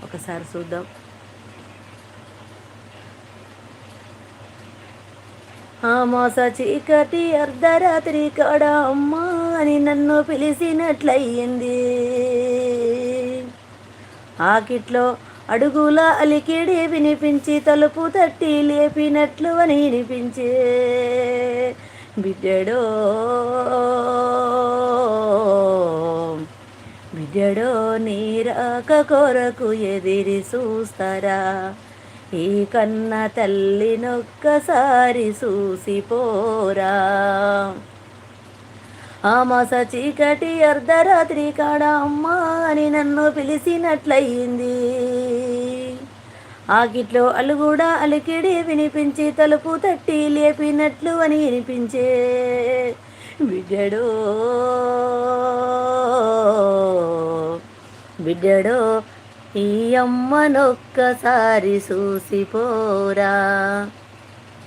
ఒకసారి చూద్దాం. ఆమాస చీకటి అర్ధరాత్రి కాడ అమ్మా అని నన్ను పిలిచినట్లయింది. ఆకిట్లో అడుగుల అలికిడి వినిపించి తలుపు తట్టి లేపినట్లు అని వినిపించే. బిడ్డడో బిడ్డడో నీరాక కొరకు ఎదిరి చూస్తారా, ఈ కన్న తల్లినొక్కసారి చూసిపోరా. ఆమాస చీకటి అర్ధరాత్రి కాడ అమ్మా అని నన్ను పిలిచినట్లయింది. ఆకిట్లో అలుగుడా అలికిడి వినిపించి తలుపు తట్టి లేపినట్లు అని వినిపించే. బిడ్డడో బిడ్డడో ఈ అమ్మనొక్కసారి చూసిపోరా.